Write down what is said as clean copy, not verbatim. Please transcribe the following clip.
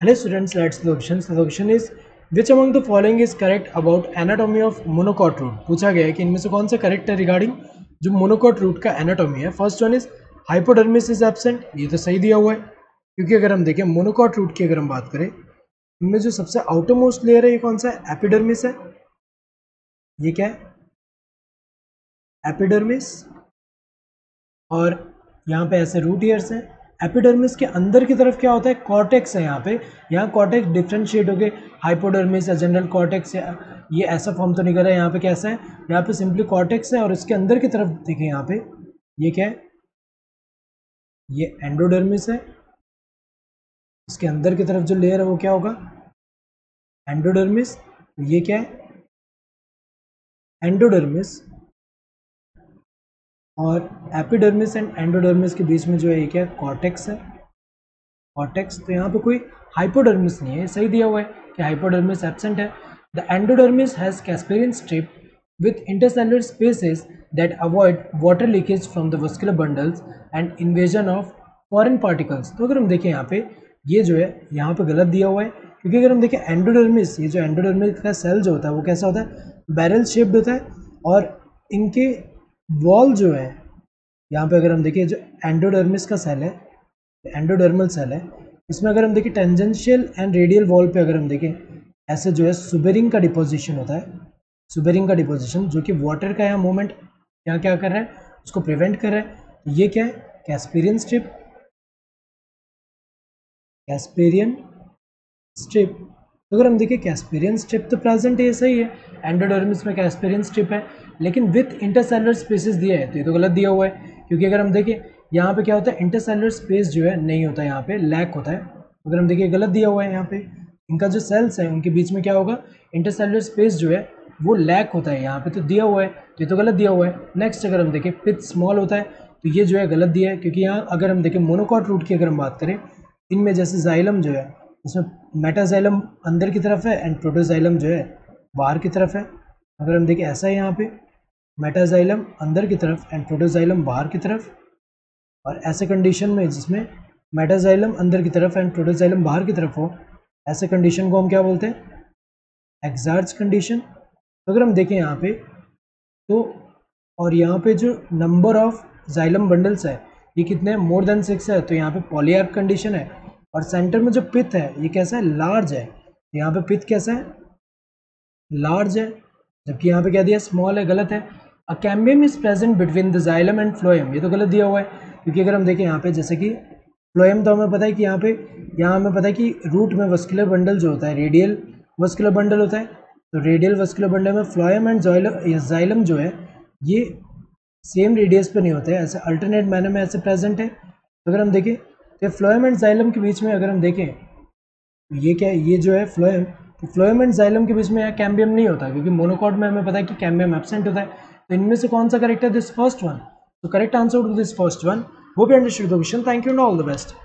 Hello students, let's see the options. The option is which among the following is correct about anatomy of monocot root. पूछा गया है कि इनमें से कौन सा करेक्ट है रिगार्डिंग जो मोनोकॉट रूट का एनाटॉमी है. First one is hypodermis is absent. ये तो सही दिया हुआ है क्योंकि अगर हम देखें मोनोकॉट रूट की अगर हम बात करें इनमें जो सबसे आउटर मोस्ट लेयर है ये कौन सा है? एपिडर्मिस है. ये क्या है? एपिडर्मिस. और यहाँ पे ऐसे रूट ईयर्स हैं. एपिडर्मिस के अंदर की तरफ क्या होता है? कॉर्टेक्स है. यहाँ कॉर्टेक्स डिफ्रेंशिएट हो गए हाइपोडर्मिस या जनरल कॉर्टेक्स. या ये ऐसा फॉर्म तो नहीं कर रहा है. यहाँ पे कैसा है? यहाँ पे सिंपली कॉर्टेक्स है और इसके अंदर की तरफ देखिए यहाँ पे ये क्या है? ये एंडोडर्मिस है. इसके अंदर की तरफ जो लेयर है वो क्या होगा? एंडोडर्मिस. ये क्या है? एंडोडर्मिस. और एपिडर्मिस एंड एंडोडर्मिस के बीच में जो है ये क्या है? कॉर्टेक्स है. कॉर्टेक्स. तो यहाँ पे कोई हाइपोडर्मिस नहीं है. सही दिया हुआ है कि हाइपोडर्मिस एब्सेंट है. The endodermis has Casparian strip with intercellular spaces that avoid water leakage from the vascular bundles and invasion of foreign particles. तो अगर हम देखें यहाँ पे ये जो है यहाँ पे गलत दिया हुआ है क्योंकि अगर हम देखें एंडोडर्मिस, ये जो एंडोडर्मिस का सेल जो होता है वो कैसा होता है? बैरल शेप्ड होता है. और इनके वॉल जो है यहाँ पे अगर हम देखें जो एंडोडर्मिस का सेल है, एंडोडर्मल सेल है, इसमें अगर हम देखें टेंजेंशियल एंड रेडियल वॉल पे अगर हम देखें ऐसे जो है सुबेरिंग का डिपोजिशन होता है. सुबेरिंग का डिपोजिशन जो कि वाटर का यहाँ मूवमेंट यहाँ क्या कर रहा है? उसको प्रिवेंट कर रहा है. ये क्या है? Casparian strip. Casparian strip. तो अगर हम देखें कैस्पेरियन स्ट्रिप तो प्रेजेंट है, सही है. एंडोडर्मिस में कैस्पेरियन स्ट्रिप है लेकिन विथ इंटरसेलुलर स्पेसेस दिया है तो ये तो गलत दिया हुआ है क्योंकि अगर हम देखें यहाँ पे क्या होता है? इंटरसेलुलर स्पेस जो है नहीं होता, यहाँ पे लैक होता है. अगर हम देखिए गलत दिया हुआ है. यहाँ पे इनका जो सेल्स है उनके बीच में क्या होगा? इंटरसेलुलर स्पेस जो है वो लैक होता है. यहाँ पे तो दिया हुआ है तो ये तो गलत दिया हुआ है. नेक्स्ट अगर हम देखें पिथ स्मॉल होता है तो ये जो है गलत दिया है क्योंकि यहाँ अगर हम देखें मोनोकॉट रूट की अगर हम बात करें इनमें जैसे जाइलम जो है इसमें मेटाजाइलम अंदर की तरफ है एंड प्रोटोजाइलम जो है बाहर की तरफ है. अगर हम देखें ऐसा है यहाँ पे मेटाजाइलम अंदर की तरफ एंड प्रोटोजाइलम बाहर की तरफ. और ऐसे कंडीशन में जिसमें मेटाजाइलम अंदर की तरफ एंड प्रोटोजाइलम बाहर की तरफ हो ऐसे कंडीशन को हम क्या बोलते हैं? Exarch condition. तो अगर हम देखें यहाँ पे तो और यहाँ पे जो नंबर ऑफ जाइलम बंडल्स है ये कितने हैं? मोर देन 6 है. तो यहाँ पे पॉलीआर्क कंडीशन है. और सेंटर में जो पिथ है ये कैसा है? लार्ज है. यहाँ पे पिथ कैसा है? लार्ज है. जबकि यहाँ पे क्या दिया? स्मॉल है. गलत है. A cambium is present between the xylem and phloem. ये तो गलत दिया हुआ है क्योंकि अगर हम देखें यहाँ पे जैसे कि फ्लोएम तो हमें पता है कि यहाँ हमें पता है कि रूट में वस्कुलर बंडल जो होता है रेडियल वस्कुलर बंडल होता है. तो रेडियल वस्कुलर बंडल में फ्लोएम एंड जाइलम जो है ये सेम रेडियस पे नहीं होते हैं, ऐसे अल्टरनेट मैनर में ऐसे प्रेजेंट है. तो अगर हम देखें तो फ्लोएम एंड जाइलम के बीच में अगर हम देखें तो ये क्या है? ये जो है फ्लोएम. तो फ्लोएम एंड जाइलम के बीच में यहाँ कैम्बियम नहीं होता क्योंकि मोनोकॉट में हमें पता है कि कैम्बियम एब्सेंट होता है. तो इनमें से कौन सा करेक्ट है? This first one. तो correct answer to this first one. Hope you understood the question. Thank you and all the best.